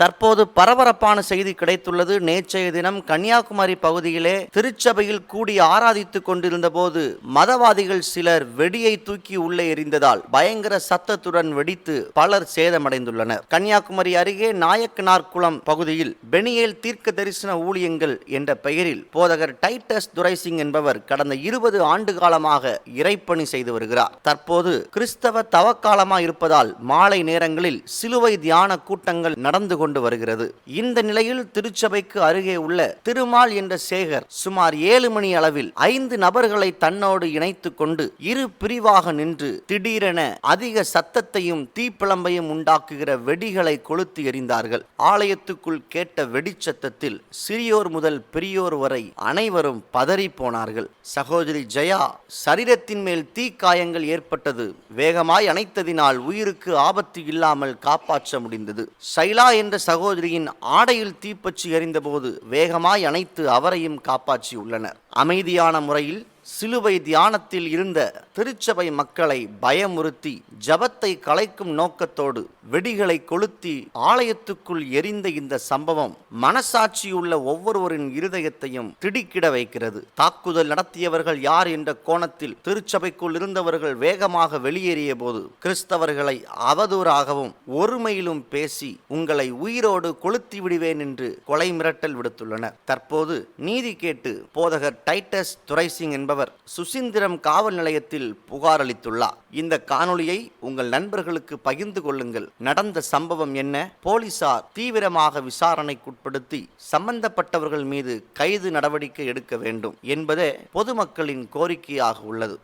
தற்போது பரபரப்பான செய்தி கிடைத்துள்ளது. நேற்றைய தினம் கன்னியாகுமரி பகுதியிலே திருச்சபையில் கூடி ஆராதித்துக் கொண்டிருந்த போது மதவாதிகள் சிலர் வெடியை தூக்கி உள்ளே எறிந்ததால் பயங்கர சத்தத்துடன் வெடித்து பலர் சேதமடைந்துள்ளனர். கன்னியாகுமரி அருகே நாயக்கனார் குளம் பகுதியில் பெனியேல் தீர்க்க தரிசன ஊழியங்கள் என்ற பெயரில் போதகர் டைட்டஸ் துரைசிங் என்பவர் கடந்த 20 ஆண்டு காலமாக இறைப்பணி செய்து வருகிறார். தற்போது கிறிஸ்தவ தவக்காலமாக இருப்பதால் மாலை நேரங்களில் சிலுவை தியான கூட்டங்கள் நடந்து கொண்டு வருகிறது. இந்த நிலையில் திருச்சபைக்கு அருகே உள்ள திருமால் என்ற சேகர் சுமார் 7 மணி அளவில் 5 நபர்களை தன்னோடு இணைத்துக் கொண்டு இரு பிரிவாக நின்று திடீரென அதிக சத்தத்தையும் தீப்பிழம்பையும் உண்டாக்குகிற வெடிகளை கொளுத்தி எறிந்தார்கள். ஆலயத்துக்குள் கேட்ட வெடிச்சத்தத்தில் சிறியோர் முதல் பெரியோர் வரை அனைவரும் பதறி போனார்கள். சகோதரி ஜெயா சரீரத்தின் மேல் தீக்காயங்கள் ஏற்பட்டது. வேகமாய் அணைத்ததினால் உயிருக்கு ஆபத்து இல்லாமல் காப்பாற்ற முடிந்தது. சைலா என்ற சகோதரியின் ஆடையில் தீப்பற்றி எறிந்தபோது வேகமாய் அணைத்து அவரையும் காப்பாற்றியுள்ளனர். அமைதியான முறையில் சிலுவை தியானத்தில் இருந்த திருச்சபை மக்களை பயமுறுத்தி ஜபத்தை கலைக்கும் நோக்கத்தோடு வெடிகளை கொளுத்தி ஆலயத்துக்குள் எரிந்த இந்த சம்பவம் மனசாட்சியுள்ள ஒவ்வொருவரின் இருதயத்தையும் திடுக்கிட வைக்கிறது. தாக்குதல் நடத்தியவர்கள் யார் என்ற கோணத்தில் திருச்சபைக்குள் இருந்தவர்கள் வேகமாக வெளியேறிய போது கிறிஸ்தவர்களை அவதூறாகவும் ஒருமையிலும் பேசி உங்களை உயிரோடு கொளுத்தி விடுவேன் என்று கொலை மிரட்டல் விடுத்துள்ளனர். தற்போது நீதி கேட்டு போதகர் டைட்டஸ் துரைசிங் என்பவர் சுசீந்திரம் காவல் நிலையத்தில் புகார் அளித்துள்ளார். இந்த காணொளியை உங்கள் நண்பர்களுக்கு பகிர்ந்து கொள்ளுங்கள். நடந்த சம்பவம் என்ன? போலீசார் தீவிரமாக விசாரணைக்குட்படுத்தி சம்பந்தப்பட்டவர்கள் மீது கைது நடவடிக்கை எடுக்க வேண்டும் என்பதே பொதுமக்களின் கோரிக்கையாக உள்ளது.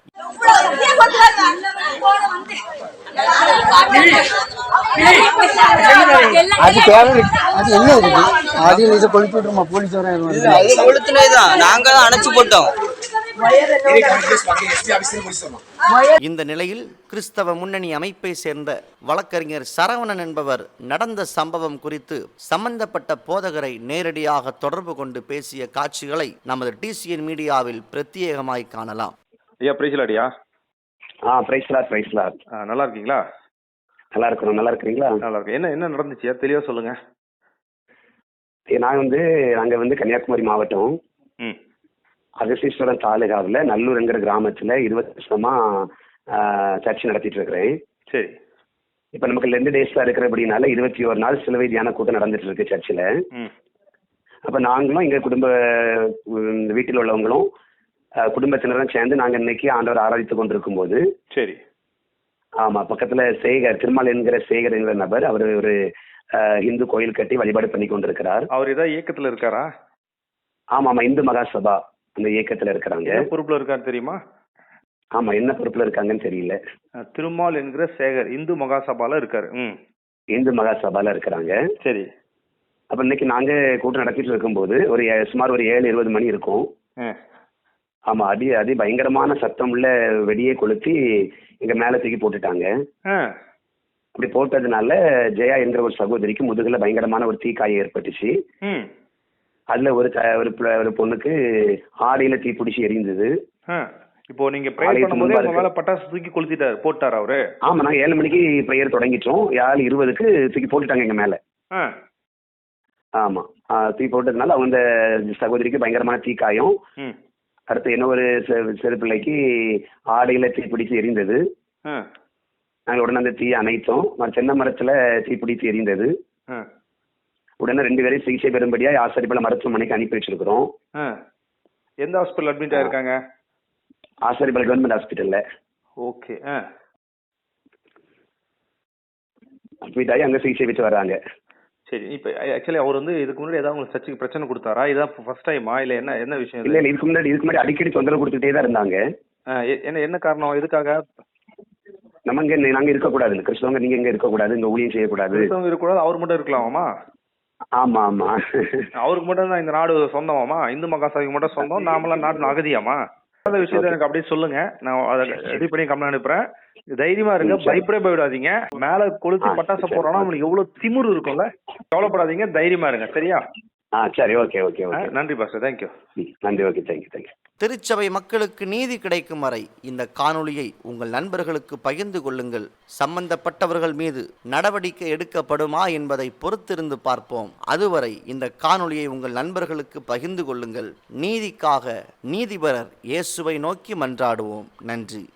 இந்த நிலையில் கிறிஸ்தவ முன்னணி அமைப்பை சேர்ந்த வழக்கறிஞர் சரவணன் என்பவர் நடந்த சம்பவம் குறித்து சம்பந்தப்பட்ட போதகரை நேரடியாக தொடர்பு கொண்டு பேசிய காட்சிகளை நமது டிசிஎன் மீடியாவில் பிரத்யேகமாய் காணலாம். ஐயா பிரைஸ்லாடியா? பிரைஸ்லாட். நல்லா இருக்கீங்களா? நல்லா இருக்கணும். நல்லா இருக்கிறீங்களா? நல்லா இருக்கு. என்ன நடந்துச்சு தெளிவா சொல்லுங்க. நாங்க கன்னியாகுமரி மாவட்டம் அகஸ்தீஸ்வரம் தாலுகாவில் நல்லூர்ங்கிற கிராமத்துல 20 வருஷமா சர்ச் நடத்திட்டு இருக்கிறேன். சரி. இப்ப நமக்கு 2 டேஸ் தான் இருக்கிறபடினால 21 நாள் சிலுவை தியான கூட்டம் நடந்துட்டு இருக்கு சர்ச்சில். அப்ப நாங்களும் எங்க வீட்டில் உள்ளவங்களும் குடும்பத்தினரும் சேர்ந்து நாங்க இன்னைக்கு ஆண்டவர் ஆராதித்து கொண்டிருக்கும் போது, சரி, ஆமா, பக்கத்துல சேகர், திருமால் என்கிற சேகர் என்கிற நபர், அவர் ஒரு இந்து கோயில் கட்டி வழிபாடு பண்ணி கொண்டிருக்கிறார். அவர் ஏதாவது இயக்கத்துல இருக்காரா? ஆமா, இந்து மகாசபா அந்த இயக்கத்துல இருக்கிறாங்க. பொறுப்புல இருக்காரு தெரியுமா? ஆமா, என்ன பொறுப்புல இருக்காங்கன்னு தெரியல. திருமால் என்கிற சேகர் இந்து மகாசபால இருக்காரு. இந்து மகாசபால இருக்கிறாங்க. சரி. அப்ப இன்னைக்கு நாங்க கூட்டம் நடத்திட்டு இருக்கும்போது சுமார் ஒரு 7:20 மணி இருக்கும். ஆமா, அதி பயங்கரமான சத்தம் உள்ள வெடியை கொளுத்தி எங்க மேல தூக்கி போட்டுட்டாங்க. அப்படி போட்டதுனால ஜெயா என்கிற ஒரு சகோதரிக்கு முதுகுல பயங்கரமான ஒரு தீக்காயம் ஏற்பட்டுச்சு. அதுல ஒரு பொண்ணுக்கு ஆடையில தீப்பிடிச்சு எரிந்தது. இப்போ நீங்க பிரேயர் பண்ணும்போது உங்க மேல பட்டாசு தூக்கி போட்டாரு அவரு? ஆமா, நாங்க 7 மணிக்கு பிரேயர் தொடங்கிட்டோம். 7:20க்கு தூக்கி போட்டுட்டாங்க எங்க மேல. ஆமா, தூக்கி போட்டதுனால அவங்க சகோதரிக்கு பயங்கரமான தீக்காயம். அடுத்து என்ன ஒரு சிறு பிள்ளைக்கு ஆடையில தீப்பிடிச்சு எரிந்தது. நாங்க உடனே அந்த தீயை அணைத்தோம். தென்னை மரத்துல தீப்பிடிச்சு எரிந்தது. உடனே 2 பேரையும் சிகிச்சை பெறும்படியா ஆசாரிப்பள்ளி மருத்துவமனைக்கு அனுப்பி வச்சிருக்கிறோம். எந்த ஹாஸ்பிட்டல் அட்மிட் ஆயிருக்காங்க? ஆசாரிப்பள்ளி கவர்மெண்ட் ஹாஸ்பிட்டல்ல. ஓகே. அட்மிட் ஆகி அங்க சிகிச்சை பெற்று வர்றாங்க. சரி. இப்ப ஆக்சுவலி அவர் இதுக்கு முன்னாடி ஏதாவது உங்களுக்கு சர்ச்சுக்கு பிரச்சனை கொடுத்தாரா? இதான் ஃபர்ஸ்ட் டைமா இல்ல என்ன விஷயம்? இல்ல, இதுக்கு முன்னாடி அடிக்கடி தொந்தரவு கொடுத்துட்டே தான் இருந்தாங்க. என்ன காரணம்? எதுக்காக? நாங்க இருக்கக்கூடாது, கிறிஸ்தவங்க நீங்க எங்க இருக்கக்கூடாது, இங்க ஊழியம் செய்யக்கூடாது. கிறிஸ்தவங்க இருக்கக்கூடாது, அவர் மட்டும் இருக்கலாமா? ஆமா ஆமா, அவருக்கு மட்டும் தான் இந்த நாடு சொந்தமாமா? இந்து மகாசபைக்கு மட்டும் சொந்தம், நாமெல்லாம் நாட்டு அகதியாமா? அந்த விஷயத்த எனக்கு அப்படியே சொல்லுங்க. நான் அதை ரெடி பண்ணி கம்ப்ளைண்ட் அனுப்புறேன். தைரியமா இருங்க, பயப்படவே பயப்படாதீங்க. மேல கொளுத்தி பட்டாசு போறோம்னா உங்களுக்கு எவ்வளவு திமிரு இருக்கும்ல. கவலைப்படாதீங்க, தைரியமா இருங்க. சரியா? சரி, ஓகே ஓகே ஓகே. நன்றி பாஸ்டர், தேங்க்யூ. நன்றி, ஓகே, தேங்க்யூ. திருச்சபை மக்களுக்கு நீதி கிடைக்கும் வரை இந்த காணொளியை உங்கள் நண்பர்களுக்கு பகிர்ந்து கொள்ளுங்கள். சம்பந்தப்பட்டவர்கள் மீது நடவடிக்கை எடுக்கப்படுமா என்பதை பொறுத்திருந்து பார்ப்போம். அதுவரை இந்த காணொளியை உங்கள் நண்பர்களுக்கு பகிர்ந்து கொள்ளுங்கள். நீதிக்காக நீதிபரர் இயேசுவை நோக்கி மன்றாடுவோம். நன்றி.